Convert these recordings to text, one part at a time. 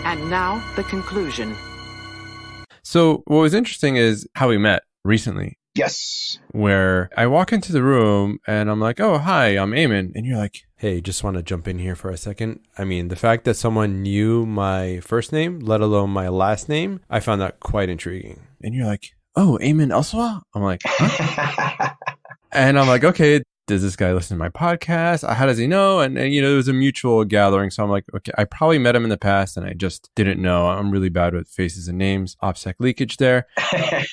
And now, the conclusion. So what was interesting is how we met recently. Yes. Where I walk into the room and I'm like, oh, hi, I'm Eamon. And you're like, hey, just want to jump in here for a second. I mean, the fact that someone knew my first name, let alone my last name, I found that quite intriguing. And you're like, oh, Eamon Elswa? I'm like, huh? And I'm like, okay, does this guy listen to my podcast? How does he know? And it was a mutual gathering. So I'm like, okay, I probably met him in the past and I just didn't know. I'm really bad with faces and names. OPSEC leakage there.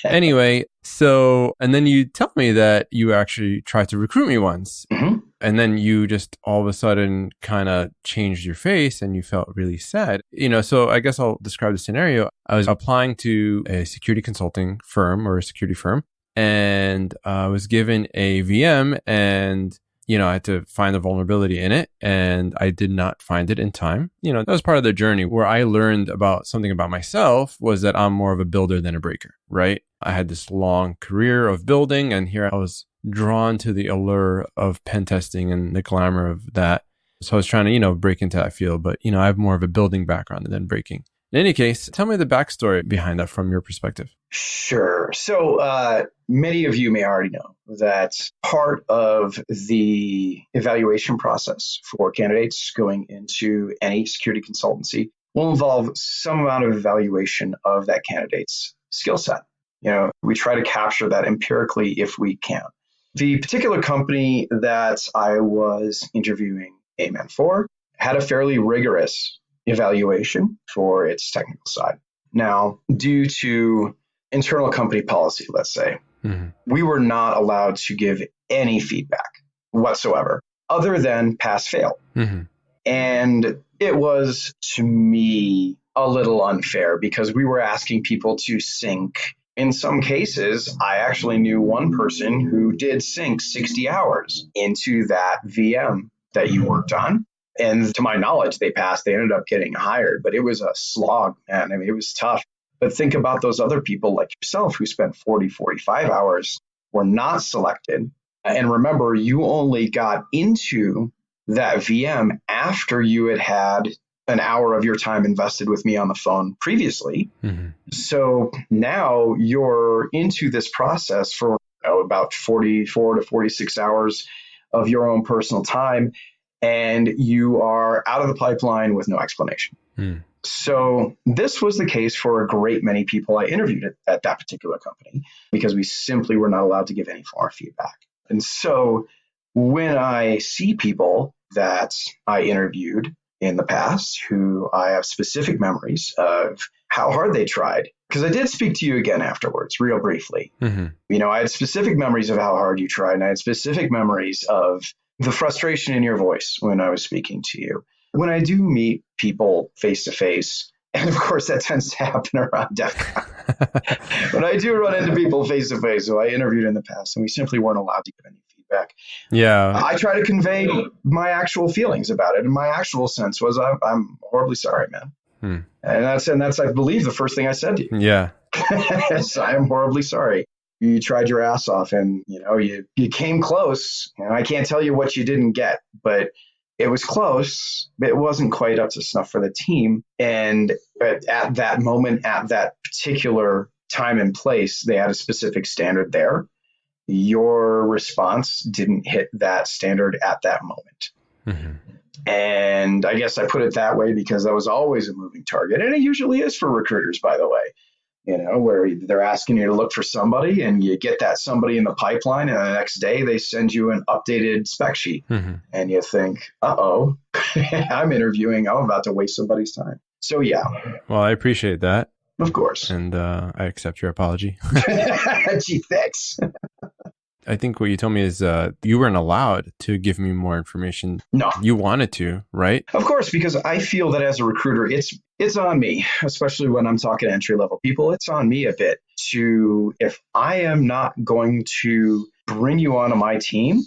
Anyway, and then you tell me that you actually tried to recruit me once. Mm-hmm. And then you just all of a sudden kind of changed your face and you felt really sad. So I guess I'll describe the scenario. I was applying to a security consulting firm or a security firm. And I was given a VM and, I had to find the vulnerability in it and I did not find it in time. That was part of the journey where I learned about something about myself was that I'm more of a builder than a breaker, right? I had this long career of building and here I was drawn to the allure of pen testing and the glamour of that. So I was trying to, break into that field, but, I have more of a building background than breaking. In any case, tell me the backstory behind that from your perspective. Sure. So many of you may already know that part of the evaluation process for candidates going into any security consultancy will involve some amount of evaluation of that candidate's skill set. We try to capture that empirically if we can. The particular company that I was interviewing Eamon for had a fairly rigorous evaluation for its technical side. Now, due to internal company policy, let's say, we were not allowed to give any feedback whatsoever other than pass fail. And it was, to me, a little unfair because we were asking people to sync. In some cases, I actually knew one person who did sync 60 hours into that VM that you worked on. And to my knowledge, they passed. They ended up getting hired, but it was a slog, man. I mean, it was tough. But think about those other people like yourself who spent 40, 45 hours, were not selected. And remember, you only got into that VM after you had an hour of your time invested with me on the phone previously. So now you're into this process for about 44 to 46 hours of your own personal time. And you are out of the pipeline with no explanation. So this was the case for a great many people I interviewed at that particular company because we simply were not allowed to give any form of feedback. And so when I see people that I interviewed in the past who I have specific memories of how hard they tried, because I did speak to you again afterwards, real briefly. I had specific memories of how hard you tried, and I had specific memories of the frustration in your voice when I was speaking to you. When I do meet people face to face, and of course that tends to happen around DEF CON, when I do run into people face to face who I interviewed in the past and we simply weren't allowed to give any feedback, I try to convey my actual feelings about it. And my actual sense was I'm horribly sorry, man. And that's I believe the first thing I said to you. Yes, I am horribly sorry. You tried your ass off and you came close. I can't tell you what you didn't get, but it was close. But it wasn't quite up to snuff for the team. And at that moment, at that particular time and place, they had a specific standard there. Your response didn't hit that standard at that moment. And I guess I put it that way because that was always a moving target. And it usually is for recruiters, by the way. Where they're asking you to look for somebody and you get that somebody in the pipeline and the next day they send you an updated spec sheet and you think, I'm interviewing, I'm about to waste somebody's time. So yeah. Well, I appreciate that. Of course. And I accept your apology. Gee, thanks. I think what you told me is you weren't allowed to give me more information. No. You wanted to, right? Of course, because I feel that as a recruiter, it's on me, especially when I'm talking to entry-level people. It's on me a bit if I am not going to bring you onto my team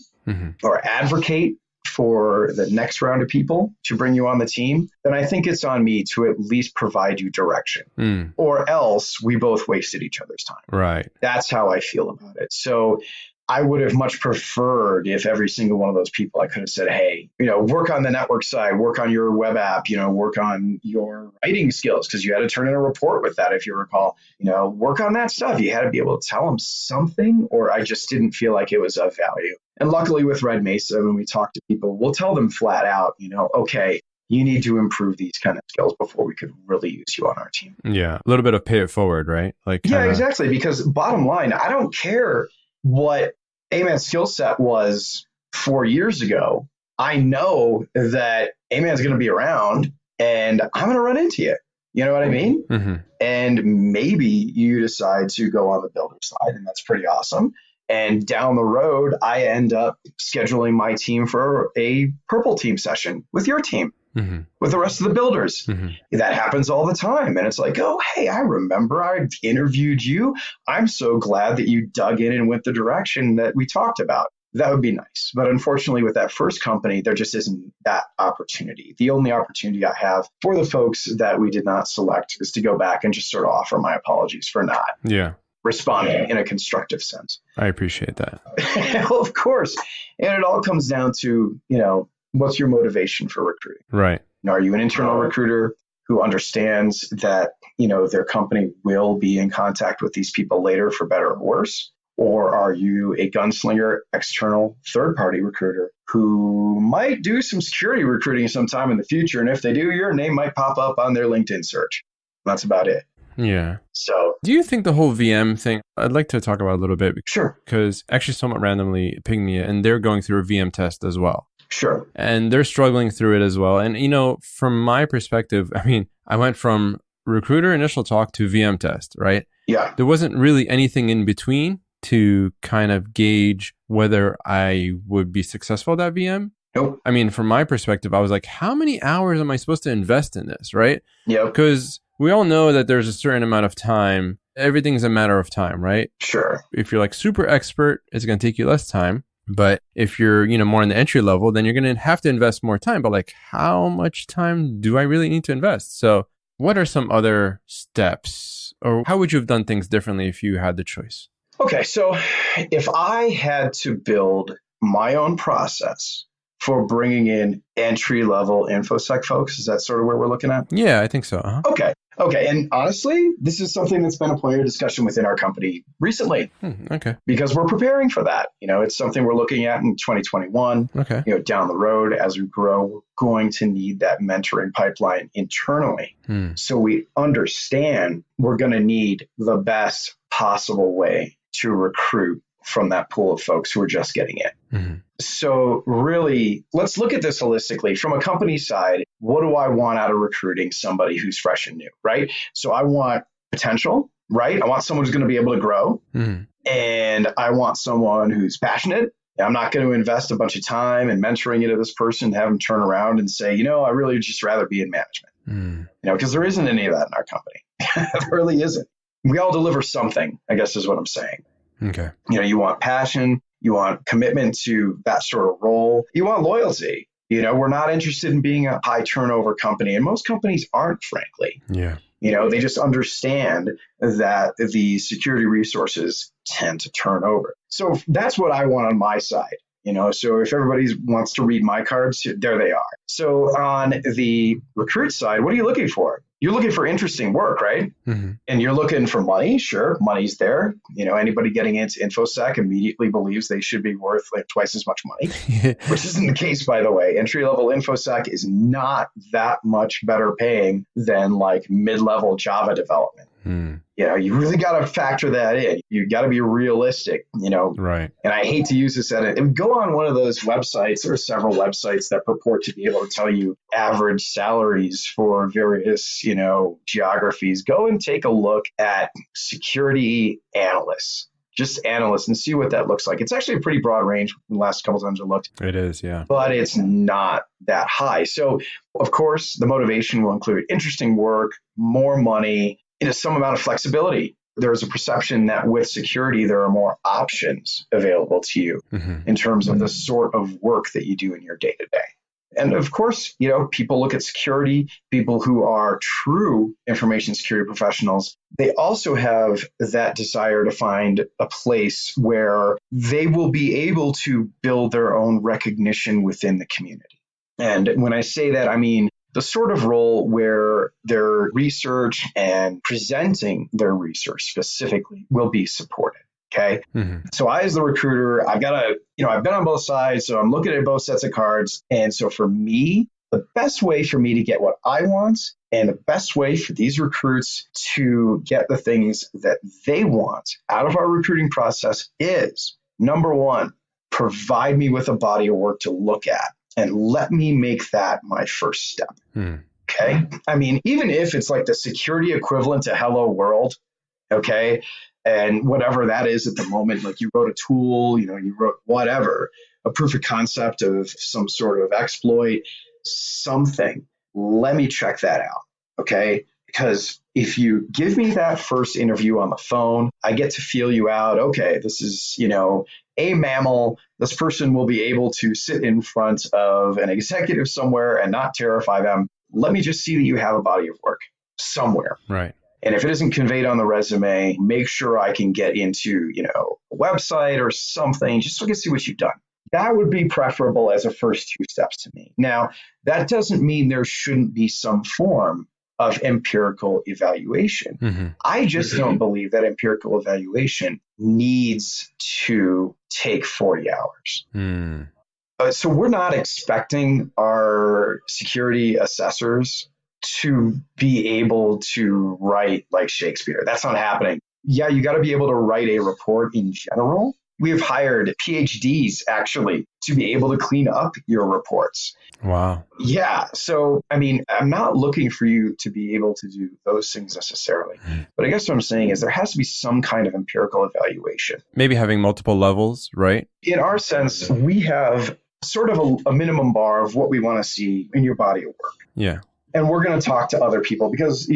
or advocate for the next round of people to bring you on the team, then I think it's on me to at least provide you direction. Or else we both wasted each other's time. Right. That's how I feel about it. So I would have much preferred if every single one of those people I could have said, hey, work on the network side, work on your web app, work on your writing skills, because you had to turn in a report with that, if you recall, work on that stuff. You had to be able to tell them something, or I just didn't feel like it was of value. And luckily with Red Mesa, when we talk to people, we'll tell them flat out, okay, you need to improve these kind of skills before we could really use you on our team. Yeah. A little bit of pay it forward, right? Yeah, exactly. Because bottom line, I don't care what A-Man's skill set was 4 years ago. I know that A-Man's going to be around and I'm going to run into you. You know what I mean? Mm-hmm. And maybe you decide to go on the builder side, and that's pretty awesome. And down the road, I end up scheduling my team for a purple team session with your team, mm-hmm. with the rest of the builders. Mm-hmm. That happens all the time. And it's like, oh, hey, I remember I interviewed you. I'm so glad that you dug in and went the direction that we talked about. That would be nice. But unfortunately, with that first company, there just isn't that opportunity. The only opportunity I have for the folks that we did not select is to go back and just sort of offer my apologies for not responding in a constructive sense. I appreciate that. Well, of course. And it all comes down to, what's your motivation for recruiting? Right. Are you an internal recruiter who understands that, their company will be in contact with these people later for better or worse? Or are you a gunslinger, external, third-party recruiter who might do some security recruiting sometime in the future? And if they do, your name might pop up on their LinkedIn search. That's about it. Yeah. So, do you think the whole VM thing, I'd like to talk about a little bit. Sure. Because actually somewhat randomly pinged me, and they're going through a VM test as well. Sure. And they're struggling through it as well. And, from my perspective, I went from recruiter initial talk to VM test, right? Yeah. There wasn't really anything in between to kind of gauge whether I would be successful at that VM. Nope. From my perspective, I was like, how many hours am I supposed to invest in this, right? Yeah. Because we all know that there's a certain amount of time. Everything's a matter of time, right? Sure. If you're like super expert, it's going to take you less time. But if you're, more in the entry level, then you're going to have to invest more time. But like, how much time do I really need to invest? So what are some other steps, or how would you have done things differently if you had the choice? Okay, so if I had to build my own process for bringing in entry-level Infosec folks, is that sort of where we're looking at? Yeah, I think so. Uh-huh. Okay. And honestly, this is something that's been a point of discussion within our company recently. Okay. Because we're preparing for that. It's something we're looking at in 2021. Okay. Down the road as we grow, we're going to need that mentoring pipeline internally. So we understand we're going to need the best possible way to recruit from that pool of folks who are just getting in. Mm-hmm. So really, let's look at this holistically. From a company side, what do I want out of recruiting somebody who's fresh and new, right? So I want potential, right? I want someone who's going to be able to grow. Mm-hmm. And I want someone who's passionate. I'm not going to invest a bunch of time and mentoring into this person, have them turn around and say, I really would just rather be in management. Because there isn't any of that in our company. There really isn't. We all deliver something, I guess is what I'm saying. Okay. You want passion, you want commitment to that sort of role, you want loyalty. We're not interested in being a high turnover company, and most companies aren't, frankly. Yeah. They just understand that the security resources tend to turn over. So that's what I want on my side. So if everybody wants to read my cards, there they are. So on the recruit side, what are you looking for? You're looking for interesting work, right? Mm-hmm. And you're looking for money. Sure, money's there. Anybody getting into Infosec immediately believes they should be worth like twice as much money, which isn't the case, by the way. Entry-level Infosec is not that much better paying than like mid-level Java development. You really got to factor that in. You got to be realistic, Right. And I hate to use this go on one of those websites. There are several websites that purport to be able to tell you average salaries for various, geographies. Go and take a look at security analysts. Just analysts, and see what that looks like. It's actually a pretty broad range the last couple times I looked. It is, yeah. But it's not that high. So, of course, the motivation will include interesting work, more money, some amount of flexibility. There is a perception that with security, there are more options available to you in terms of the sort of work that you do in your day-to-day. And of course, people look at security, people who are true information security professionals, they also have that desire to find a place where they will be able to build their own recognition within the community. And when I say that, I mean the sort of role where their research and presenting their research specifically will be supported. Okay. Mm-hmm. So I, as the recruiter, I've been on both sides. So I'm looking at both sets of cards. And so for me, the best way for me to get what I want and the best way for these recruits to get the things that they want out of our recruiting process is, number one, provide me with a body of work to look at and let me make that my first step. Okay. I mean, even if it's like the security equivalent to Hello World, okay, and whatever that is at the moment, like you wrote a tool, you wrote whatever, a proof of concept of some sort of exploit, something, let me check that out. Okay. Because if you give me that first interview on the phone, I get to feel you out. Okay, this is, a mammal. This person will be able to sit in front of an executive somewhere and not terrify them. Let me just see that you have a body of work somewhere. Right. And if it isn't conveyed on the resume, make sure I can get into, a website or something, just so I can see what you've done. That would be preferable as a first two steps to me. Now, that doesn't mean there shouldn't be some form of empirical evaluation. Mm-hmm. I just don't believe that empirical evaluation needs to take 40 hours. So we're not expecting our security assessors to be able to write like Shakespeare. That's not happening. Yeah, you got to be able to write a report in general. We have hired PhDs actually to be able to clean up your reports. Wow. Yeah. So, I mean, I'm not looking for you to be able to do those things necessarily. But I guess what I'm saying is there has to be some kind of empirical evaluation. Maybe having multiple levels, right? In our sense, we have sort of a minimum bar of what we want to see in your body of work. Yeah. And we're going to talk to other people because,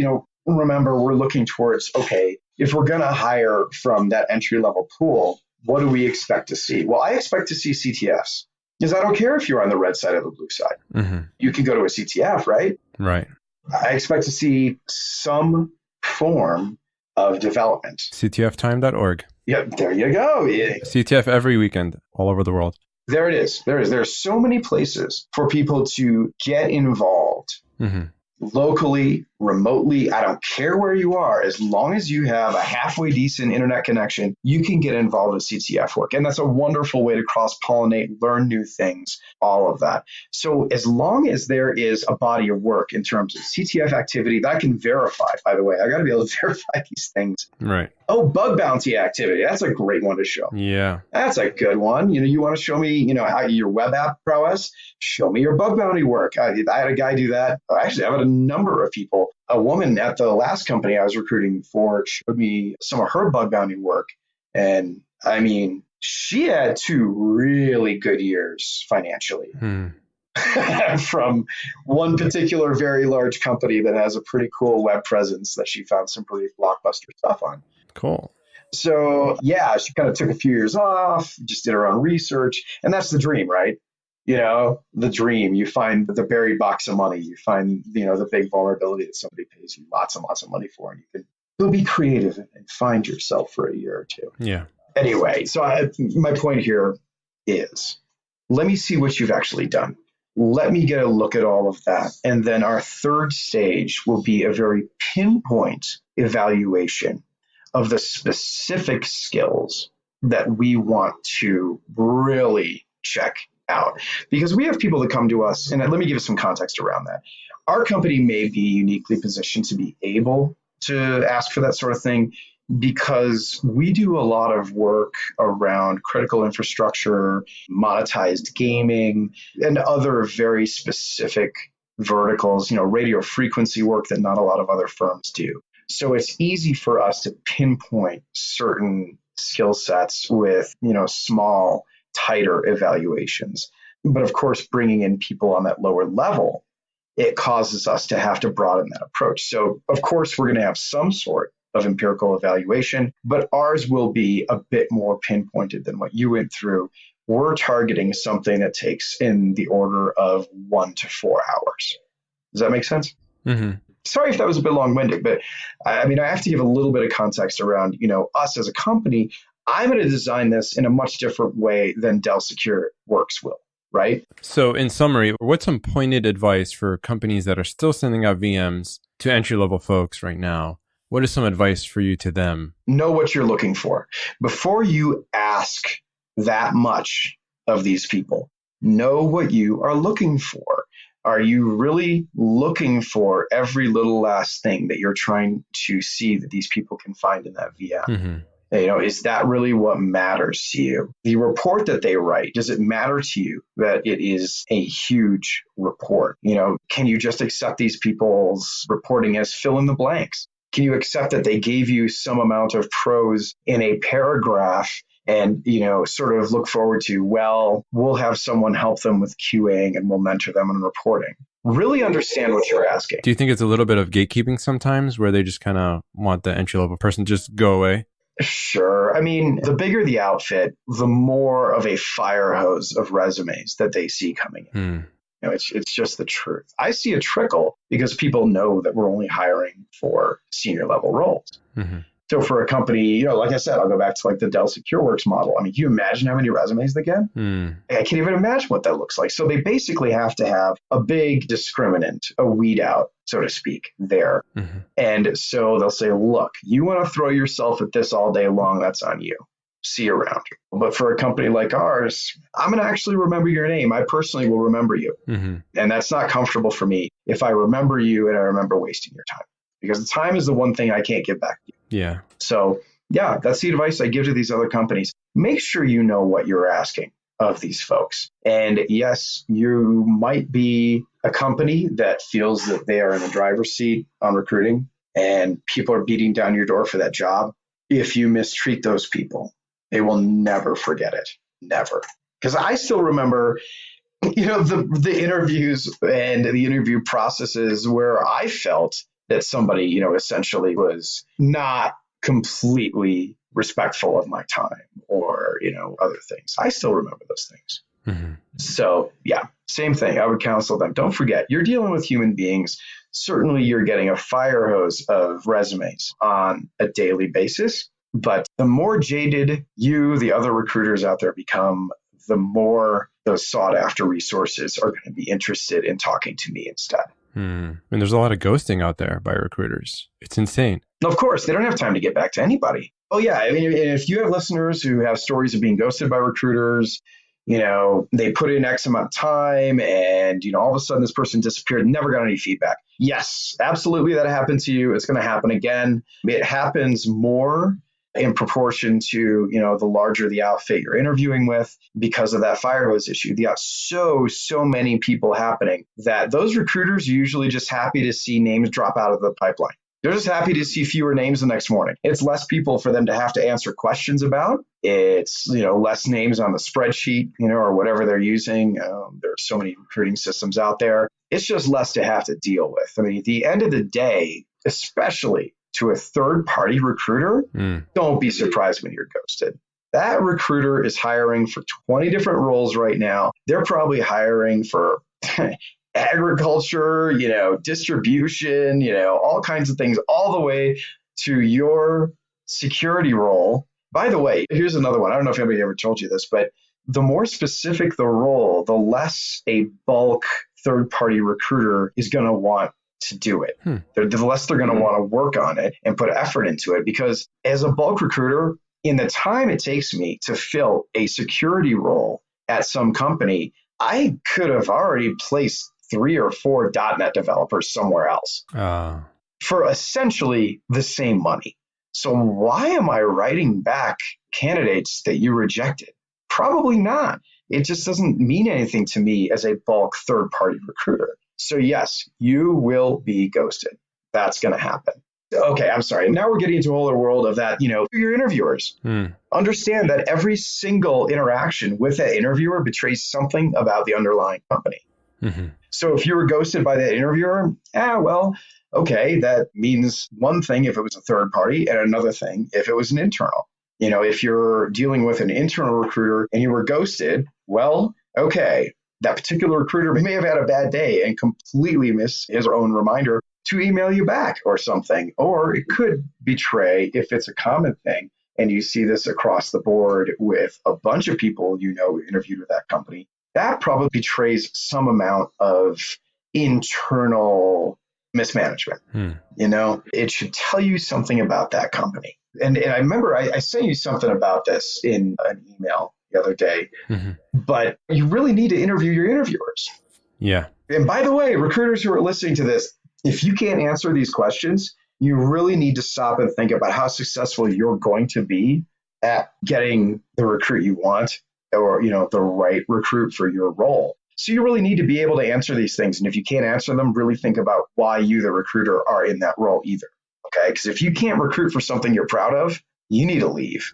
remember, we're looking towards, okay, if we're going to hire from that entry level pool, what do we expect to see? Well, I expect to see CTFs because I don't care if you're on the red side or the blue side. Mm-hmm. You can go to a CTF, right? Right. I expect to see some form of development. CTFtime.org. Yep, there you go. Yeah. CTF every weekend all over the world. There it is. There are so many places for people to get involved. Mm-hmm. Locally, remotely, I don't care where you are. As long as you have a halfway decent internet connection, you can get involved with CTF work. And that's a wonderful way to cross-pollinate, learn new things, all of that. So as long as there is a body of work in terms of CTF activity that I can verify, by the way, I got to be able to verify these things. Right. Oh, bug bounty activity. That's a great one to show. Yeah. That's a good one. You want to show me, how your web app prowess? Show me your bug bounty work. I had a guy do that. Actually, I had a number of people. A woman at the last company I was recruiting for showed me some of her bug bounty work. And I mean, she had 2 really good years financially from one particular very large company that has a pretty cool web presence that she found some pretty blockbuster stuff on. Cool. So yeah, she kind of took a few years off, just did her own research. And that's the dream, right? The dream, you find the buried box of money, you find, the big vulnerability that somebody pays you lots and lots of money for, and you'll be creative and find yourself for a year or two. Yeah. Anyway, so my point here is, let me see what you've actually done. Let me get a look at all of that. And then our third stage will be a very pinpoint evaluation of the specific skills that we want to really check out. Because we have people that come to us, and let me give you some context around that. Our company may be uniquely positioned to be able to ask for that sort of thing because we do a lot of work around critical infrastructure, monetized gaming, and other very specific verticals, radio frequency work that not a lot of other firms do. So it's easy for us to pinpoint certain skill sets with, small, tighter evaluations. But of course, bringing in people on that lower level, it causes us to have to broaden that approach. So of course, we're going to have some sort of empirical evaluation, but ours will be a bit more pinpointed than what you went through we're targeting something that takes in the order of 1 to 4 hours. Does that make sense? Mm-hmm. Sorry if that was a bit long-winded, but I mean, I have to give a little bit of context around, us as a company. I'm going to design this in a much different way than Dell Secure Works will, right? So in summary, what's some pointed advice for companies that are still sending out VMs to entry-level folks right now? What is some advice for you to them? Know what you're looking for. Before you ask that much of these people, know what you are looking for. Are you really looking for every little last thing that you're trying to see that these people can find in that VM? Mm-hmm. Is that really what matters to you? The report that they write, does it matter to you that it is a huge report? Can you just accept these people's reporting as fill in the blanks? Can you accept that they gave you some amount of prose in a paragraph and, sort of look forward to, well, we'll have someone help them with QAing and we'll mentor them in reporting? Really understand what you're asking. Do you think it's a little bit of gatekeeping sometimes where they just kind of want the entry-level person to just go away? Sure. I mean, the bigger the outfit, the more of a fire hose of resumes that they see coming in. It's just the truth. I see a trickle because people know that we're only hiring for senior level roles. Mm-hmm. So for a company, like I said, I'll go back to like the Dell SecureWorks model. I mean, can you imagine how many resumes they get? I can't even imagine what that looks like. So they basically have to have a big discriminant, a weed out, so to speak, there. Mm-hmm. And so they'll say, look, you want to throw yourself at this all day long, that's on you. See you around. But for a company like ours, I'm going to actually remember your name. I personally will remember you. Mm-hmm. And that's not comfortable for me if I remember you and I remember wasting your time. Because the time is the one thing I can't give back to you. Yeah. So, yeah, that's the advice I give to these other companies. Make sure you know what you're asking of these folks. And yes, you might be a company that feels that they are in the driver's seat on recruiting and people are beating down your door for that job. If you mistreat those people, they will never forget it. Never. Because I still remember, the interviews and the interview processes where I felt that somebody, essentially was not completely respectful of my time or, other things. I still remember those things. Mm-hmm. So, yeah, same thing. I would counsel them. Don't forget, you're dealing with human beings. Certainly, you're getting a fire hose of resumes on a daily basis. But the more jaded you, the other recruiters out there become, the more those sought after resources are going to be interested in talking to me instead. And there's a lot of ghosting out there by recruiters. It's insane. Of course, they don't have time to get back to anybody. Oh, yeah. I mean, if you have listeners who have stories of being ghosted by recruiters, they put in X amount of time and, all of a sudden this person disappeared, never got any feedback. Yes, absolutely. That happened to you. It's going to happen again. It happens more in proportion to, the larger the outfit you're interviewing with because of that fire hose issue. You got so many people happening that those recruiters are usually just happy to see names drop out of the pipeline. They're just happy to see fewer names the next morning. It's less people for them to have to answer questions about. It's, less names on the spreadsheet, or whatever they're using. There are so many recruiting systems out there. It's just less to have to deal with. I mean, at the end of the day, especially to a third-party recruiter, don't be surprised when you're ghosted. That recruiter is hiring for 20 different roles right now. They're probably hiring for agriculture, distribution, all kinds of things, all the way to your security role. By the way, here's another one. I don't know if anybody ever told you this, but the more specific the role, the less a bulk third-party recruiter is going to want to do it. The less they're going to want to work on it and put effort into it. Because as a bulk recruiter, in the time it takes me to fill a security role at some company, I could have already placed 3 or 4 .NET developers somewhere else for essentially the same money. So why am I writing back candidates that you rejected? Probably not. It just doesn't mean anything to me as a bulk third-party recruiter. So yes, you will be ghosted. That's going to happen. Okay, I'm sorry. Now we're getting into a whole other world of that, your interviewers. Understand that every single interaction with that interviewer betrays something about the underlying company. Mm-hmm. So if you were ghosted by that interviewer, okay, that means one thing if it was a third party and another thing if it was an internal. If you're dealing with an internal recruiter and you were ghosted, well, okay, that particular recruiter may have had a bad day and completely missed his own reminder to email you back or something. Or it could betray, if it's a common thing, and you see this across the board with a bunch of people who interviewed with that company, that probably betrays some amount of internal mismanagement. It should tell you something about that company. And I remember I sent you something about this in an email the other day, but you really need to interview your interviewers. Yeah. And by the way, recruiters who are listening to this, if you can't answer these questions, you really need to stop and think about how successful you're going to be at getting the recruit you want, or, the right recruit for your role. So you really need to be able to answer these things. And if you can't answer them, really think about why you, the recruiter, are in that role either. Okay. Because if you can't recruit for something you're proud of, you need to leave.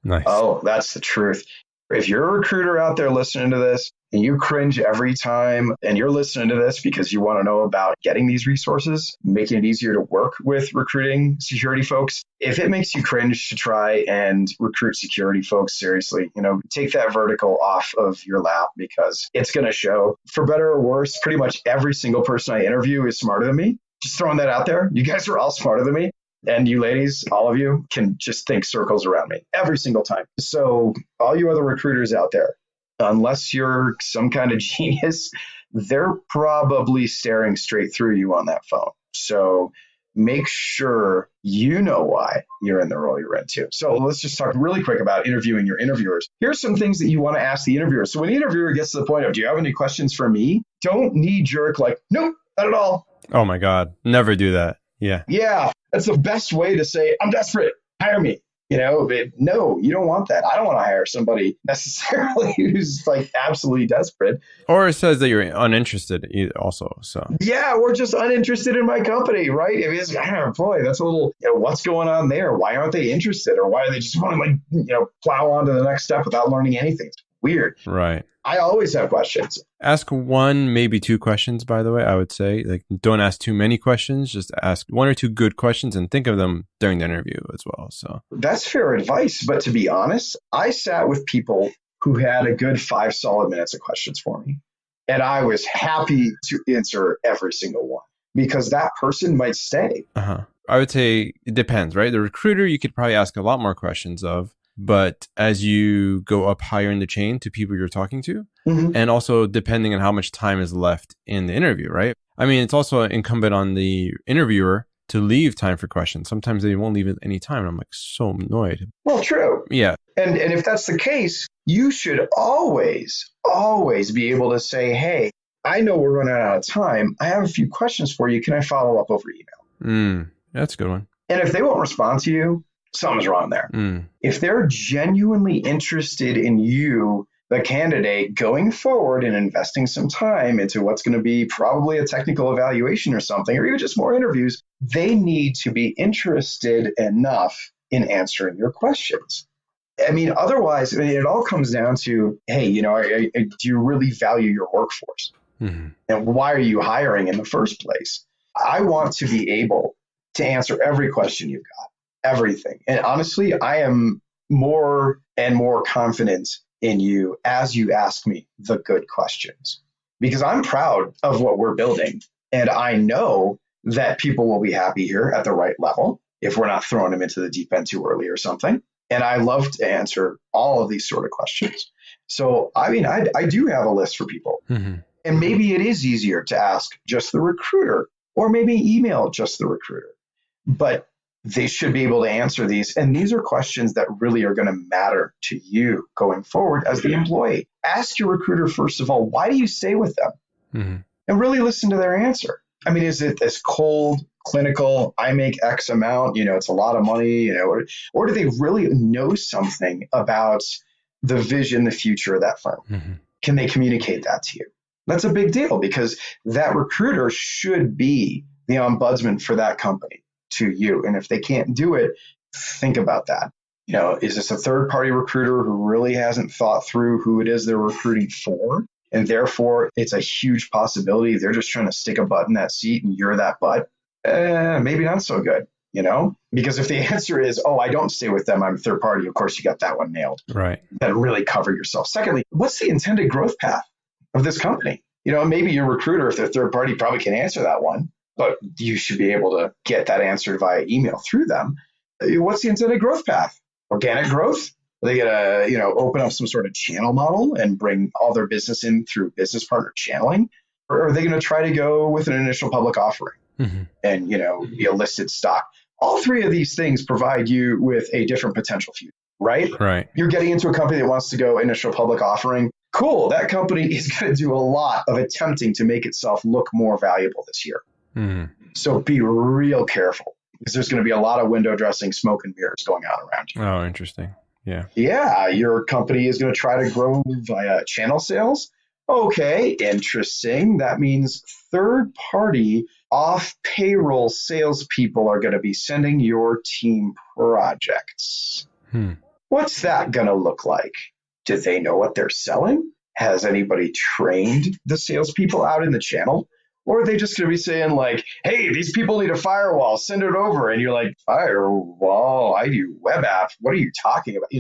Nice. Oh, that's the truth. If you're a recruiter out there listening to this and you cringe every time, and you're listening to this because you want to know about getting these resources, making it easier to work with recruiting security folks, if it makes you cringe to try and recruit security folks, seriously, take that vertical off of your lap, because it's going to show. For better or worse, pretty much every single person I interview is smarter than me. Just throwing that out there. You guys are all smarter than me. And you ladies, all of you, can just think circles around me every single time. So all you other recruiters out there, unless you're some kind of genius, they're probably staring straight through you on that phone. So make sure you know why you're in the role you're in too. So let's just talk really quick about interviewing your interviewers. Here's some things that you want to ask the interviewer. So when the interviewer gets to the point of, do you have any questions for me? Don't knee jerk like, nope, not at all. Oh my God. Never do that. Yeah. Yeah. That's the best way to say, I'm desperate. Hire me. No, you don't want that. I don't want to hire somebody necessarily who's like absolutely desperate. Or it says that you're uninterested also. So yeah, we're just uninterested in my company, right? If it's, boy, that's a little, what's going on there? Why aren't they interested? Or why are they just want to plow on to the next step without learning anything? It's weird. Right. I always have questions. Ask one, maybe two questions, by the way, I would say. Like, don't ask too many questions. Just ask one or two good questions and think of them during the interview as well. So that's fair advice. But to be honest, I sat with people who had a good 5 solid minutes of questions for me. And I was happy to answer every single one, because that person might stay. I would say it depends, right? The recruiter, you could probably ask a lot more questions of. But as you go up higher in the chain to people you're talking to, and also depending on how much time is left in the interview, right? I mean, it's also incumbent on the interviewer to leave time for questions. Sometimes they won't leave at any time. And I'm like so annoyed. Well, true. Yeah. And if that's the case, you should always be able to say, hey, I know we're running out of time. I have a few questions for you. Can I follow up over email? That's a good one. And if they won't respond to you, something's wrong there. If they're genuinely interested in you, the candidate, going forward and investing some time into what's going to be probably a technical evaluation or something, or even just more interviews, they need to be interested enough in answering your questions. I mean, otherwise, it all comes down to, hey, do you really value your workforce? And why are you hiring in the first place? I want to be able to answer every question you've got. Everything. And honestly, I am more and more confident in you as you ask me the good questions, because I'm proud of what we're building. And I know that people will be happy here at the right level if we're not throwing them into the deep end too early or something. And I love to answer all of these sort of questions. So, I mean, I do have a list for people. And maybe it is easier to ask just the recruiter, or maybe email just the recruiter. But they should be able to answer these. And these are questions that really are going to matter to you going forward as the employee. Ask your recruiter, first of all, why do you stay with them? And really listen to their answer. I mean, is it this cold, clinical, I make X amount, it's a lot of money, or do they really know something about the vision, the future of that firm? Can they communicate that to you? That's a big deal, because that recruiter should be the ombudsman for that company to you. And if they can't do it, think about that. Is this a third-party recruiter who really hasn't thought through who it is they're recruiting for? And therefore, it's a huge possibility they're just trying to stick a butt in that seat and you're that butt. Maybe not so good. Because if the answer is, oh, I don't stay with them, I'm a third party, of course, you got that one nailed. Right. Then really cover yourself. Secondly, what's the intended growth path of this company? Maybe your recruiter, if they're third party, probably can answer that one, but you should be able to get that answered via email through them. What's the intended growth path? Organic growth? Are they going to, open up some sort of channel model and bring all their business in through business partner channeling? Or are they going to try to go with an initial public offering and, be a listed stock? All three of these things provide you with a different potential future, right? Right. You're getting into a company that wants to go initial public offering. Cool. That company is going to do a lot of attempting to make itself look more valuable this year. So be real careful, because there's going to be a lot of window dressing, smoke and mirrors going on around you. Oh, interesting. Yeah. Yeah. Your company is going to try to grow via channel sales. Okay. Interesting. That means third party off payroll salespeople are going to be sending your team projects. What's that going to look like? Do they know what they're selling? Has anybody trained the salespeople out in the channel? Or are they just going to be saying like, hey, these people need a firewall, send it over. And you're like, firewall, I do web apps. What are you talking about?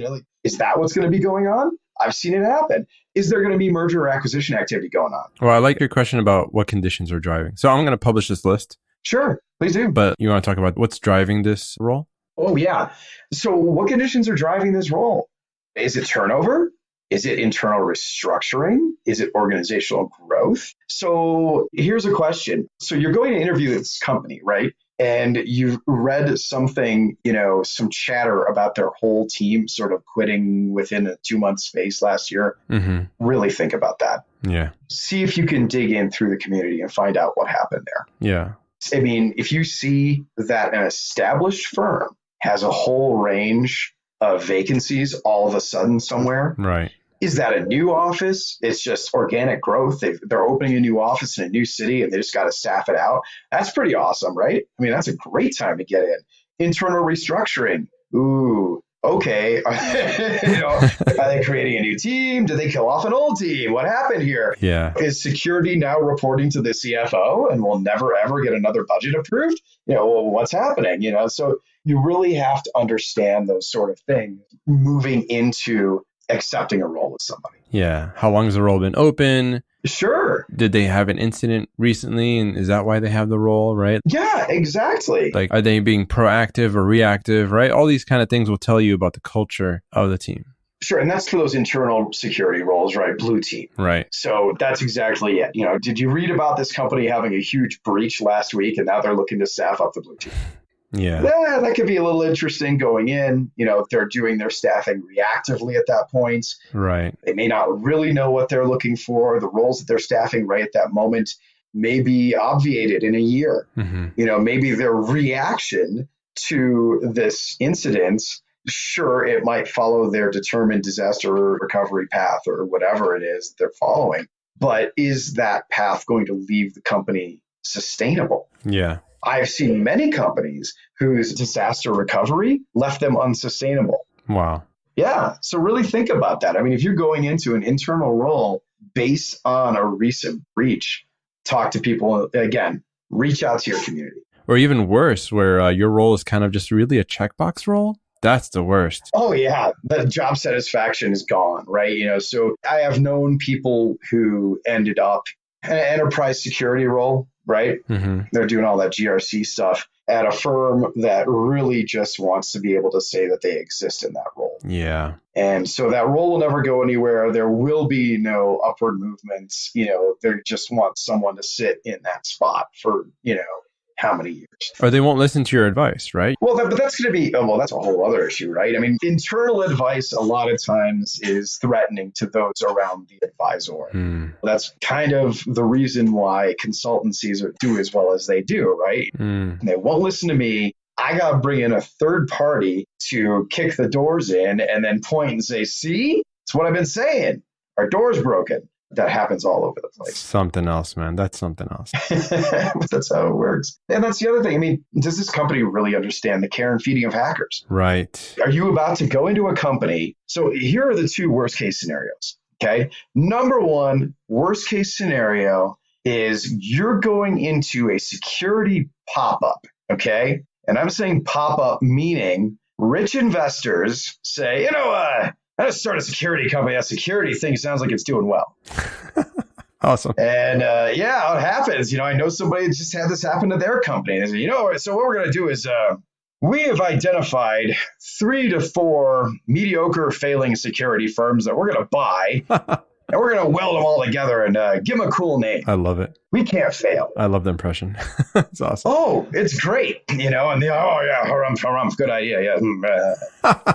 Is that what's going to be going on? I've seen it happen. Is there going to be merger or acquisition activity going on? Well, I like your question about what conditions are driving. So I'm going to publish this list. Sure, please do. But you want to talk about what's driving this role? Oh, yeah. So what conditions are driving this role? Is it turnover? Is it internal restructuring? Is it organizational growth? So here's a question. So you're going to interview this company, right? And you've read something, some chatter about their whole team sort of quitting within a 2-month space last year. Really think about that. Yeah. See if you can dig in through the community and find out what happened there. Yeah. I mean, if you see that an established firm has a whole range of vacancies all of a sudden somewhere, right? Is that a new office? It's just organic growth. They're opening a new office in a new city and they just got to staff it out. That's pretty awesome, right? I mean, that's a great time to get in. Internal restructuring. Ooh, okay. Are they creating a new team? Did they kill off an old team? What happened here? Yeah. Is security now reporting to the CFO and will never, ever get another budget approved? What's happening? So you really have to understand those sort of things moving into accepting a role with somebody. Yeah. How long has the role been open? Sure. Did they have an incident recently? And is that why they have the role, right? Yeah, exactly. Like, are they being proactive or reactive, right? All these kind of things will tell you about the culture of the team. Sure. And that's for those internal security roles, right? Blue team. Right. So that's exactly it. Did you read about this company having a huge breach last week and now they're looking to staff up the blue team? Yeah, that could be a little interesting going in. They're doing their staffing reactively at that point. Right. They may not really know what they're looking for. The roles that they're staffing right at that moment may be obviated in a year. Maybe their reaction to this incident, sure, it might follow their determined disaster recovery path or whatever it is they're following. But is that path going to leave the company sustainable? Yeah. I've seen many companies whose disaster recovery left them unsustainable. Wow. Yeah. So really think about that. I mean, if you're going into an internal role based on a recent breach, talk to people again, reach out to your community. Or even worse, where your role is kind of just really a checkbox role. That's the worst. Oh, yeah. The job satisfaction is gone, right? So I have known people who ended up in an enterprise security role, right? They're doing all that GRC stuff at a firm that really just wants to be able to say that they exist in that role. Yeah. And so that role will never go anywhere. There will be no upward movements. They just want someone to sit in that spot for, how many years. Or they won't listen to your advice, right? Well, but that's going to be, that's a whole other issue, right? I mean, internal advice a lot of times is threatening to those around the advisor. That's kind of the reason why consultancies do as well as they do, right? And they won't listen to me. I got to bring in a third party to kick the doors in and then point and say, see, it's what I've been saying. Our door's broken. That happens all over the place. Something else, man. That's something else. That's how it works. And that's the other thing. I mean, does this company really understand the care and feeding of hackers? Right. Are you about to go into a company? So here are the two worst case scenarios. Okay. Number one, worst case scenario is you're going into a security pop-up. Okay. And I'm saying pop up, meaning rich investors say, I just started a security company. That security thing sounds like it's doing well. Awesome. And it happens. I know somebody just had this happen to their company. They say, so what we're going to do is we have identified 3 to 4 mediocre failing security firms that we're going to buy. And we're going to weld them all together and give them a cool name. I love it. We can't fail. I love the impression. It's awesome. Oh, it's great. And harumph, good idea. Yeah.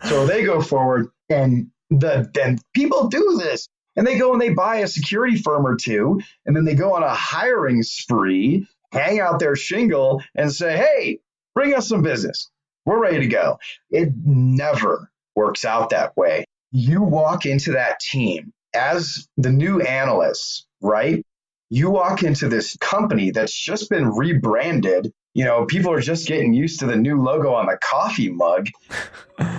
So they go forward and then people do this. And they go and they buy a security firm or two. And then they go on a hiring spree, hang out their shingle and say, hey, bring us some business. We're ready to go. It never works out that way. You walk into that team as the new analyst, right? You walk into this company that's just been rebranded. People are just getting used to the new logo on the coffee mug.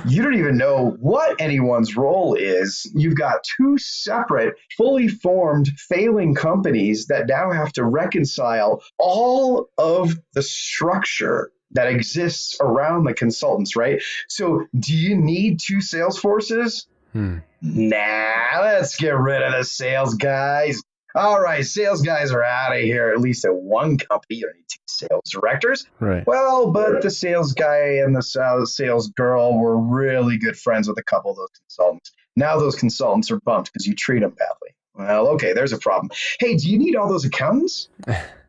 You don't even know what anyone's role is. You've got 2 separate, fully formed, failing companies that now have to reconcile all of the structure that exists around the consultants, right? So do you need 2 sales forces? Nah, let's get rid of the sales guys. All right, sales guys are out of here, at least at one company. You don't need 2 sales directors. Right. Well, but the sales guy and the sales girl were really good friends with a couple of those consultants. Now those consultants are bumped because you treat them badly. Well, okay, there's a problem. Hey, do you need all those accountants?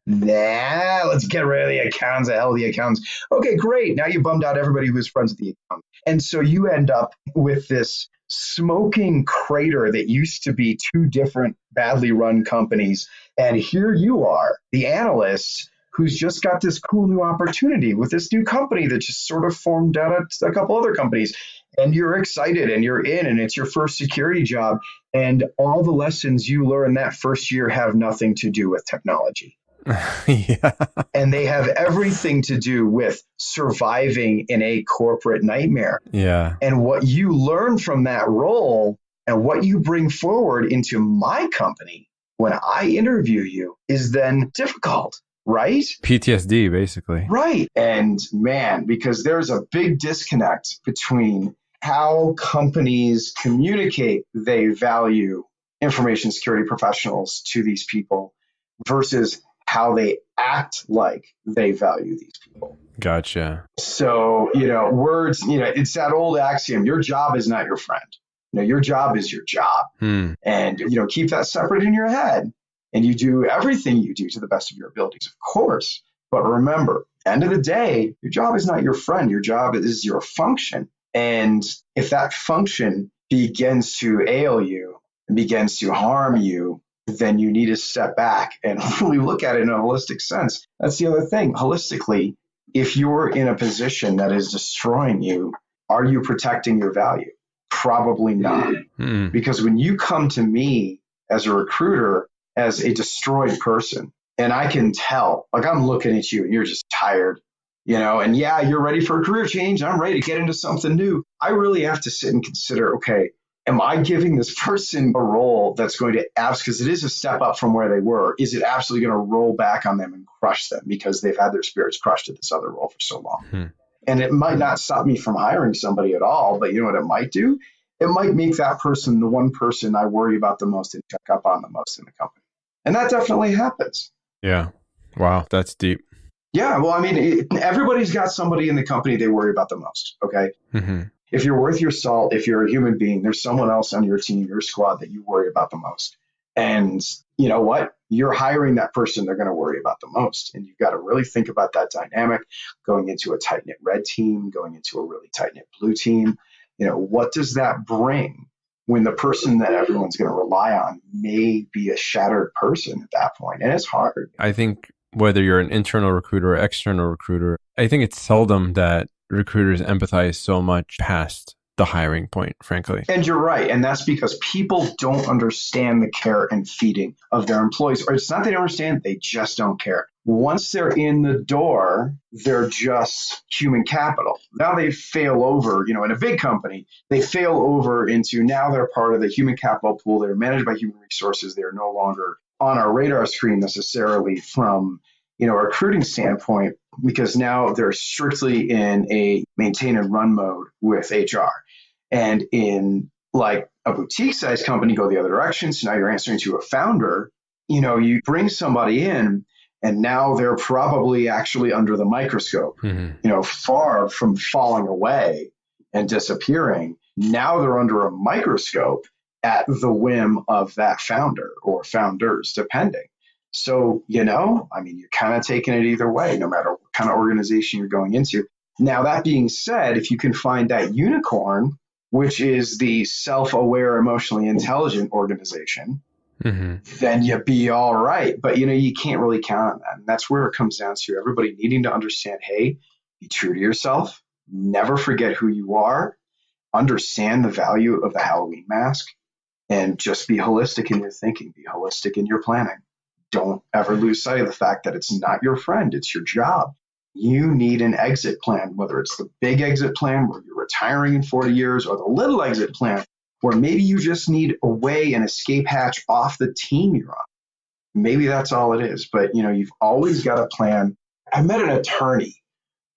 Nah, let's get rid of the accountants. The hell with the accountants. Okay, great. Now you bummed out everybody who was friends with the accountant. And so you end up with this smoking crater that used to be 2 different badly run companies. And here you are, the analyst who's just got this cool new opportunity with this new company that just sort of formed out of a couple other companies. And you're excited and you're in and it's your first security job. And all the lessons you learn that first year have nothing to do with technology. Yeah. And they have everything to do with surviving in a corporate nightmare. Yeah. And what you learn from that role and what you bring forward into my company when I interview you is then difficult, right? PTSD, basically. Right. And man, because there's a big disconnect between how companies communicate they value information security professionals to these people versus how they act like they value these people. Gotcha. So, words, it's that old axiom, your job is not your friend. Your job is your job. And, keep that separate in your head. And you do everything you do to the best of your abilities, of course. But remember, end of the day, your job is not your friend. Your job is your function. And if that function begins to ail you and begins to harm you, then you need to step back and really look at it in a holistic sense. That's the other thing. Holistically, if you're in a position that is destroying you, are you protecting your value? Probably not. Because when you come to me as a recruiter, as a destroyed person, and I can tell, like I'm looking at you and you're just tired, and yeah, you're ready for a career change. I'm ready to get into something new. I really have to sit and consider, okay, am I giving this person a role that's going to because it is a step up from where they were, is it absolutely going to roll back on them and crush them because they've had their spirits crushed at this other role for so long? And it might not stop me from hiring somebody at all, but you know what it might do? It might make that person the one person I worry about the most and check up on the most in the company. And that definitely happens. Yeah. Wow. That's deep. Yeah. Well, I mean, everybody's got somebody in the company they worry about the most. Okay. If you're worth your salt, if you're a human being, there's someone else on your team, your squad that you worry about the most. And you know what? You're hiring that person they're going to worry about the most. And you've got to really think about that dynamic going into a tight-knit red team, going into a really tight-knit blue team. What does that bring when the person that everyone's going to rely on may be a shattered person at that point? And it's hard. I think whether you're an internal recruiter or external recruiter, I think it's seldom that recruiters empathize so much past the hiring point, frankly. And you're right. And that's because people don't understand the care and feeding of their employees. Or it's not they don't understand, they just don't care. Once they're in the door, they're just human capital. Now they fail over, in a big company, they fail over into now they're part of the human capital pool. They're managed by human resources. They're no longer on our radar screen necessarily from recruiting standpoint, because now they're strictly in a maintain and run mode with HR. And in like a boutique size company, go the other direction. So now you're answering to a founder, you bring somebody in and now they're probably actually under the microscope, far from falling away and disappearing. Now they're under a microscope at the whim of that founder or founders, depending. So, you're kind of taking it either way, no matter what kind of organization you're going into. Now, that being said, if you can find that unicorn, which is the self-aware, emotionally intelligent organization, then you'd be all right. But, you can't really count on that. And that's where it comes down to everybody needing to understand, hey, be true to yourself. Never forget who you are. Understand the value of the Halloween mask. And just be holistic in your thinking. Be holistic in your planning. Don't ever lose sight of the fact that it's not your friend. It's your job. You need an exit plan, whether it's the big exit plan where you're retiring in 40 years or the little exit plan where maybe you just need a way, an escape hatch off the team you're on. Maybe that's all it is. But, you've always got a plan. I met an attorney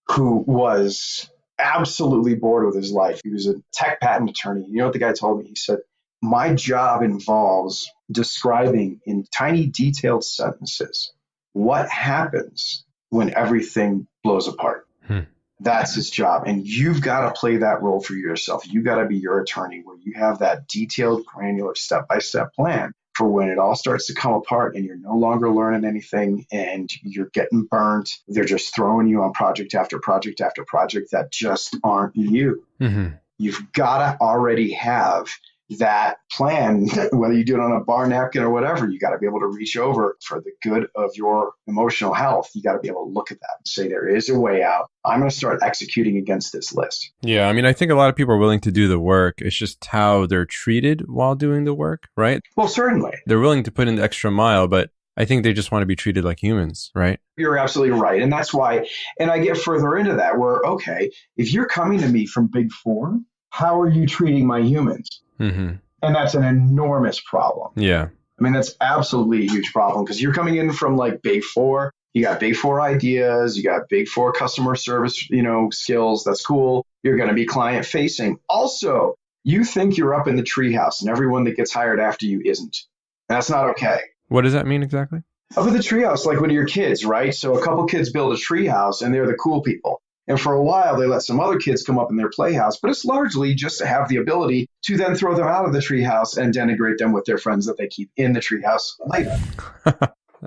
who was absolutely bored with his life. He was a tech patent attorney. You know what the guy told me? He said, my job involves describing in tiny detailed sentences what happens when everything blows apart. That's his job. And you've got to play that role for yourself. You got to be your attorney where you have that detailed, granular, step-by-step plan for when it all starts to come apart and you're no longer learning anything and you're getting burnt. They're just throwing you on project after project after project that just aren't you. You've got to already have that plan, whether you do it on a bar napkin or whatever. You got to be able to reach over for the good of your emotional health. You got to be able to look at that and say, there is a way out. I'm going to start executing against this list. Yeah. I think a lot of people are willing to do the work. It's just how they're treated while doing the work, right? Well, certainly. They're willing to put in the extra mile, but I think they just want to be treated like humans, right? You're absolutely right. And that's why, and I get further into that where, okay, if you're coming to me from Big Four, how are you treating my humans? And that's an enormous problem. Yeah. That's absolutely a huge problem because you're coming in from like Big Four. You got Big Four ideas. You got Big Four customer service, skills. That's cool. You're going to be client facing. Also, you think you're up in the treehouse and everyone that gets hired after you isn't. And that's not okay. What does that mean exactly? Up in the treehouse, like when you're kids, right? So a couple kids build a treehouse and they're the cool people. And for a while, they let some other kids come up in their playhouse, but it's largely just to have the ability to then throw them out of the treehouse and denigrate them with their friends that they keep in the treehouse later.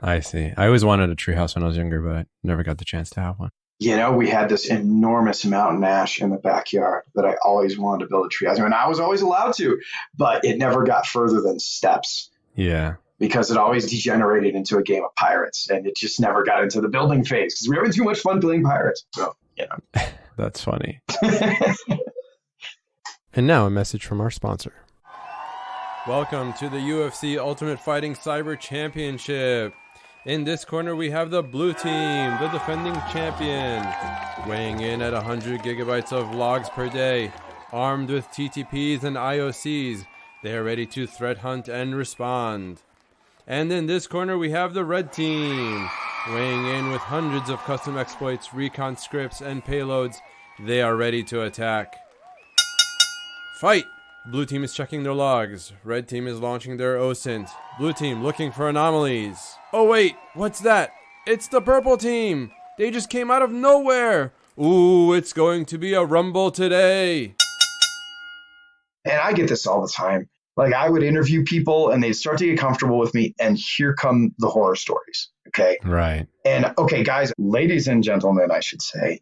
I see. I always wanted a treehouse when I was younger, but I never got the chance to have one. We had this enormous mountain ash in the backyard that I always wanted to build a treehouse. And I was always allowed to, but it never got further than steps. Yeah. Because it always degenerated into a game of pirates, and it just never got into the building phase because we were having too much fun building pirates. So. That's funny. And now a message from our sponsor. Welcome to the UFC Ultimate Fighting Cyber Championship. In this corner, we have the blue team, the defending champion, weighing in at 100 gigabytes of logs per day, armed with TTPs and IOCs. They are ready to threat hunt and respond. And in this corner, we have the red team, weighing in with hundreds of custom exploits, recon scripts, and payloads. They are ready to attack. Fight! Blue team is checking their logs. Red team is launching their OSINT. Blue team looking for anomalies. Oh wait, what's that? It's the purple team! They just came out of nowhere! Ooh, it's going to be a rumble today! And I get this all the time. Like I would interview people and they'd start to get comfortable with me and here come the horror stories. Okay. Right. And okay, guys, ladies and gentlemen, I should say,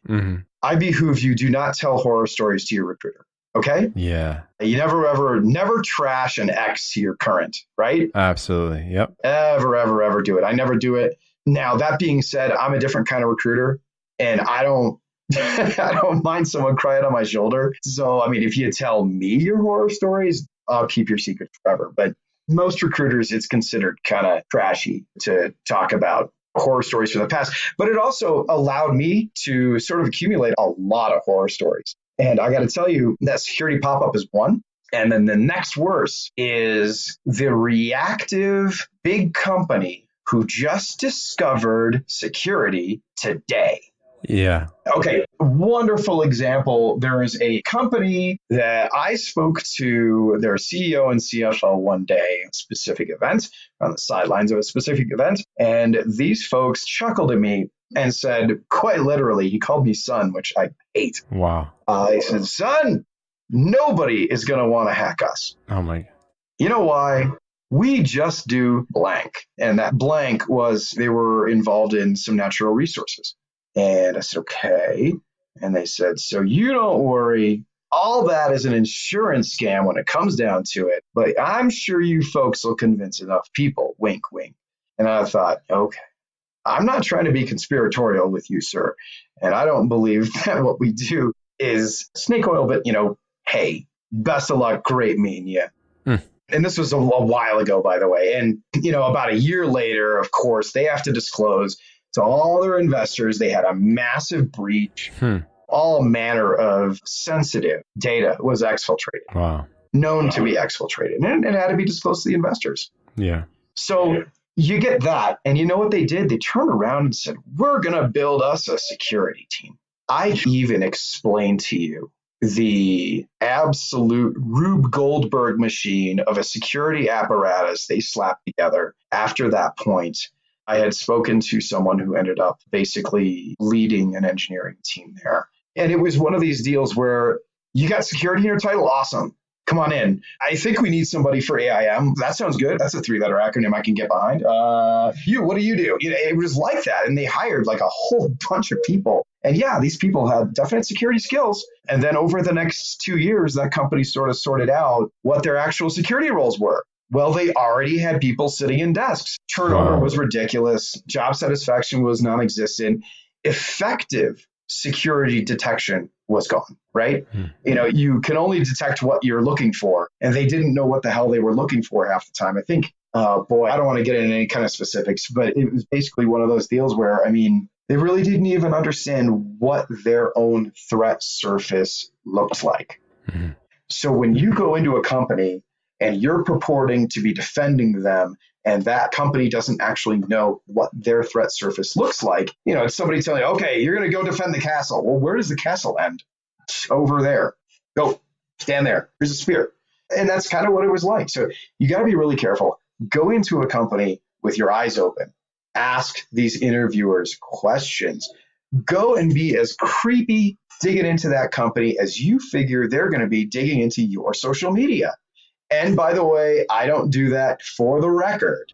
I behoove you, do not tell horror stories to your recruiter. Okay. Yeah. You never trash an ex to your current, right? Absolutely. Yep. Ever do it. I never do it. Now, that being said, I'm a different kind of recruiter and I don't mind someone crying on my shoulder. So, if you tell me your horror stories, I'll keep your secret forever. But most recruiters, it's considered kind of trashy to talk about horror stories from the past. But it also allowed me to sort of accumulate a lot of horror stories. And I got to tell you, that security pop-up is one. And then the next worst is the reactive big company who just discovered security today. Yeah. Okay, wonderful example. There is a company that I spoke to their CEO and CFO one day, a specific event, on the sidelines of a specific event. And these folks chuckled at me and said, quite literally, he called me son, which I hate. Wow. He said, son, nobody is going to want to hack us. Oh my. You know why? We just do blank. And that blank was they were involved in some natural resources. And I said, okay. And they said, so you don't worry. All that is an insurance scam when it comes down to it. But I'm sure you folks will convince enough people. Wink, wink. And I thought, okay, I'm not trying to be conspiratorial with you, sir. And I don't believe that what we do is snake oil, but, hey, best of luck. Great meeting you. And this was a while ago, by the way. And, about a year later, of course, they have to disclose to all their investors, they had a massive breach. All manner of sensitive data was exfiltrated. Wow. Known to be exfiltrated. And it had to be disclosed to the investors. Yeah. So you get that. And you know what they did? They turned around and said, we're going to build us a security team. I even explained to you the absolute Rube Goldberg machine of a security apparatus they slapped together. After that point, I had spoken to someone who ended up basically leading an engineering team there. And it was one of these deals where you got security in your title. Awesome. Come on in. I think we need somebody for AIM. That sounds good. That's a 3-letter acronym I can get behind. What do you do? It was like that. And they hired like a whole bunch of people. And yeah, these people had definite security skills. And then over the next 2 years, that company sort of sorted out what their actual security roles were. Well, they already had people sitting in desks. Turnover was ridiculous. Job satisfaction was non-existent. Effective security detection was gone, right? You can only detect what you're looking for. And they didn't know what the hell they were looking for half the time. I think, I don't want to get into any kind of specifics, but it was basically one of those deals where, they really didn't even understand what their own threat surface looked like. So when you go into a company and you're purporting to be defending them, and that company doesn't actually know what their threat surface looks like, it's somebody telling you, okay, you're going to go defend the castle. Well, where does the castle end? Over there. Go, stand there. Here's a spear. And that's kind of what it was like. So you got to be really careful. Go into a company with your eyes open. Ask these interviewers questions. Go and be as creepy digging into that company as you figure they're going to be digging into your social media. And by the way, I don't do that for the record.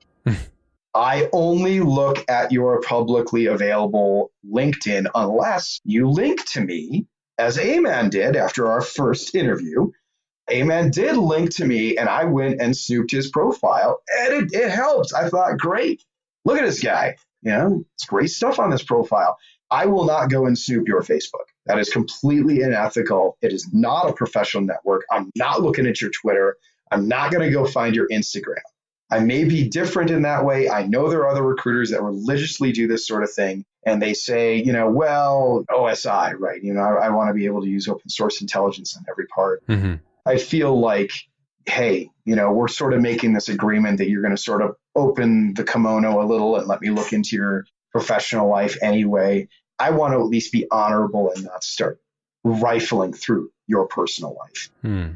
I only look at your publicly available LinkedIn unless you link to me, as A-Man did after our first interview. A-Man did link to me, and I went and snooped his profile, and it helped. I thought, great. Look at this guy. It's great stuff on this profile. I will not go and snoop your Facebook. That is completely unethical. It is not a professional network. I'm not looking at your Twitter. I'm not going to go find your Instagram. I may be different in that way. I know there are other recruiters that religiously do this sort of thing. And they say, OSI, right? I want to be able to use open source intelligence on every part. I feel like, hey, we're sort of making this agreement that you're going to sort of open the kimono a little and let me look into your professional life anyway. I want to at least be honorable and not start rifling through your personal life.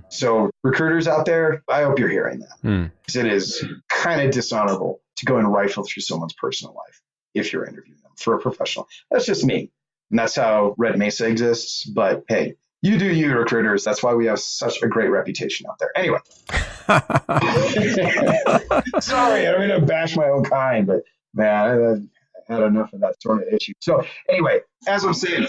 So recruiters out there, I hope you're hearing that. Because it is kind of dishonorable to go and rifle through someone's personal life if you're interviewing them for a professional. That's just me. And that's how Red Mesa exists. But hey, you do you, recruiters. That's why we have such a great reputation out there. Anyway. Sorry, I don't mean to bash my own kind, but man, I had enough of that sort of issue. So anyway, as I'm saying,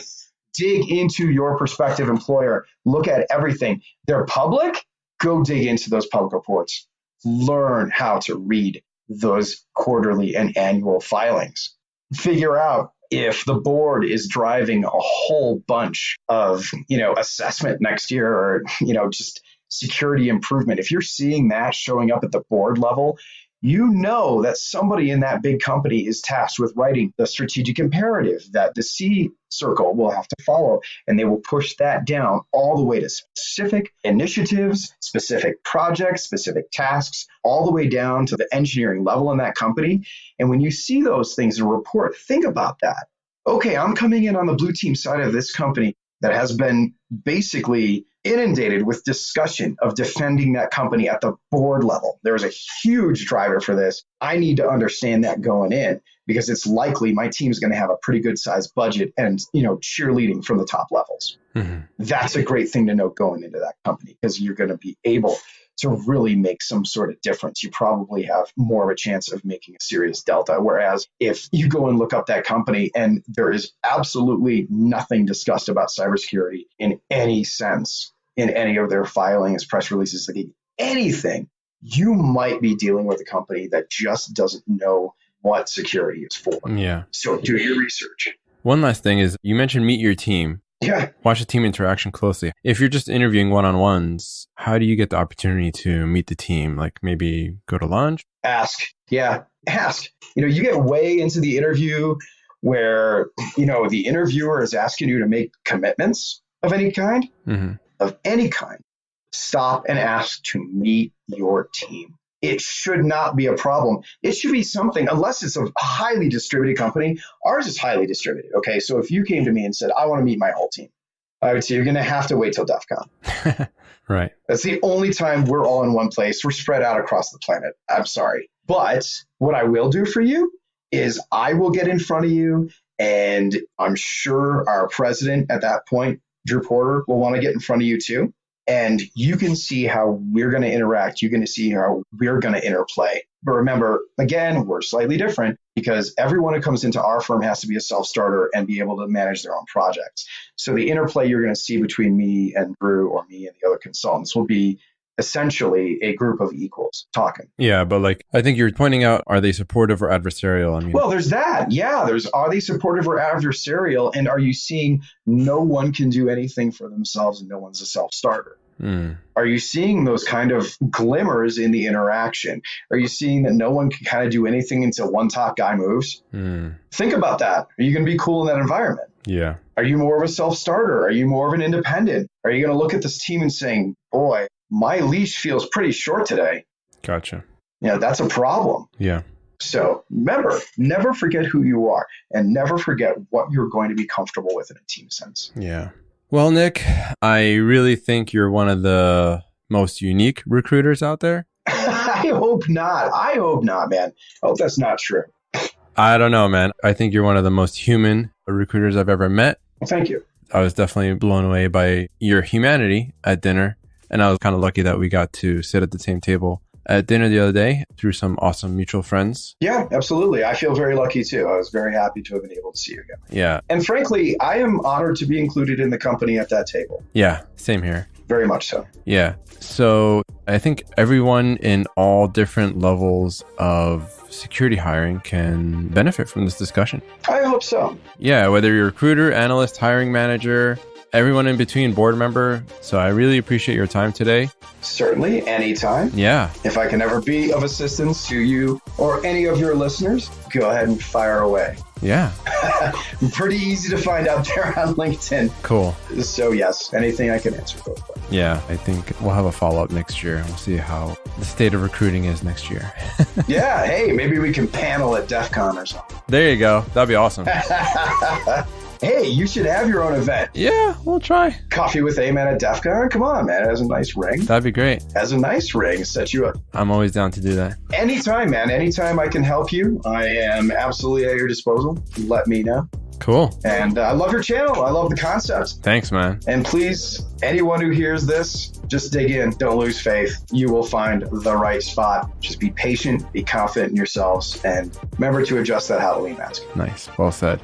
dig into your prospective employer. Look at everything. They're public. Go dig into those public reports. Learn how to read those quarterly and annual filings. Figure out if the board is driving a whole bunch of, assessment next year or, just security improvement. If you're seeing that showing up at the board level, you know that somebody in that big company is tasked with writing the strategic imperative that the C circle will have to follow. And they will push that down all the way to specific initiatives, specific projects, specific tasks, all the way down to the engineering level in that company. And when you see those things in a report, think about that. Okay, I'm coming in on the blue team side of this company that has been basically inundated with discussion of defending that company at the board level. There's a huge driver for this. I need to understand that going in because it's likely my team is going to have a pretty good sized budget and, cheerleading from the top levels. Mm-hmm. That's a great thing to know going into that company because you're going to be able to really make some sort of difference. You probably have more of a chance of making a serious delta. Whereas if you go and look up that company and there is absolutely nothing discussed about cybersecurity in any sense, in any of their filings, press releases, anything, you might be dealing with a company that just doesn't know what security is for. Yeah. So do your research. One last thing is you mentioned meet your team. Yeah. Watch the team interaction closely. If you're just interviewing one-on-ones, how do you get the opportunity to meet the team? Like maybe go to lunch? Ask. Yeah. Ask. You get way into the interview where, the interviewer is asking you to make commitments of any kind, Stop and ask to meet your team. It should not be a problem. It should be something, unless it's a highly distributed company. Ours is highly distributed. Okay. So if you came to me and said, I want to meet my whole team, I would say you're going to have to wait till DEF CON. Right. That's the only time we're all in one place. We're spread out across the planet. I'm sorry. But what I will do for you is I will get in front of you, and I'm sure our president at that point, Drew Porter, will want to get in front of you too. And you can see how we're going to interact. You're going to see how we're going to interplay. But remember, again, we're slightly different because everyone who comes into our firm has to be a self-starter and be able to manage their own projects. So the interplay you're going to see between me and Drew or me and the other consultants will be essentially a group of equals talking. Yeah, but I think you're pointing out, are they supportive or adversarial? Well, there's that. Yeah, are they supportive or adversarial? And are you seeing no one can do anything for themselves and no one's a self-starter? Are you seeing those kind of glimmers in the interaction? Are you seeing that no one can kind of do anything until one top guy moves? Think about that. Are you going to be cool in that environment? Yeah. Are you more of a self-starter? Are you more of an independent? Are you going to look at this team and saying, boy, my leash feels pretty short today? Gotcha. That's a problem. Yeah. So remember, never forget who you are and never forget what you're going to be comfortable with in a team sense. Yeah. Well, Nick, I really think you're one of the most unique recruiters out there. I hope not, man. I hope that's not true. I don't know, man. I think you're one of the most human recruiters I've ever met. Well, thank you. I was definitely blown away by your humanity at dinner. And I was kind of lucky that we got to sit at the same table at dinner the other day through some awesome mutual friends. Yeah, absolutely. I feel very lucky too. I was very happy to have been able to see you again. Yeah. And frankly, I am honored to be included in the company at that table. Yeah, same here. Very much so. Yeah. So I think everyone in all different levels of security hiring can benefit from this discussion. I hope so. Yeah, whether you're a recruiter, analyst, hiring manager, everyone in between, board member. So I really appreciate your time today. Certainly, anytime. Yeah. If I can ever be of assistance to you or any of your listeners, go ahead and fire away. Yeah. Pretty easy to find out there on LinkedIn. Cool. So yes, anything I can answer. Go for it. Yeah, I think we'll have a follow-up next year and we'll see how the state of recruiting is next year. Yeah, hey, maybe we can panel at DEF CON or something. There you go. That'd be awesome. Hey, you should have your own event. Yeah, we'll try. Coffee with A-Man at DEF CON? Come on, man. It has a nice ring. That'd be great. Has a nice ring. Set you up. I'm always down to do that. Anytime, man. Anytime I can help you, I am absolutely at your disposal. Let me know. Cool. And I love your channel. I love the concept. Thanks, man. And please, anyone who hears this, just dig in. Don't lose faith. You will find the right spot. Just be patient, be confident in yourselves, and remember to adjust that Halloween mask. Nice. Well said.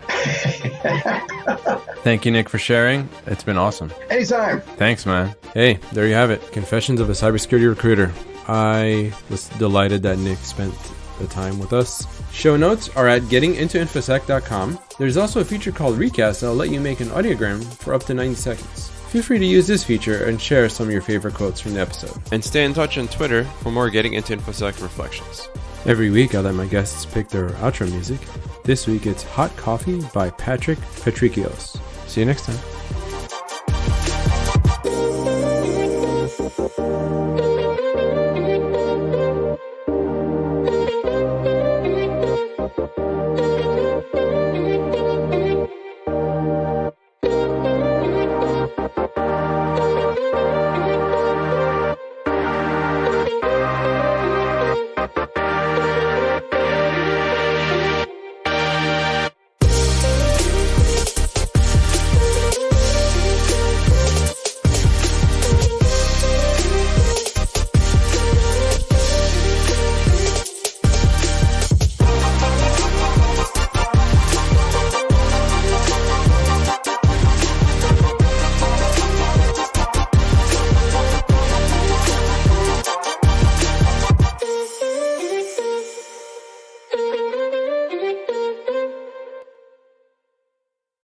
Thank you, Nick, for sharing. It's been awesome. Anytime. Thanks, man. Hey, there you have it. Confessions of a Cybersecurity Recruiter. I was delighted that Nick spent the time with us. Show notes are at gettingintoinfosec.com. There's also a feature called Recast that'll let you make an audiogram for up to 90 seconds. Feel free to use this feature and share some of your favorite quotes from the episode. And stay in touch on Twitter for more Getting Into InfoSec reflections. Every week, I let my guests pick their outro music. This week, it's Hot Coffee by Patrick Patrikios. See you next time.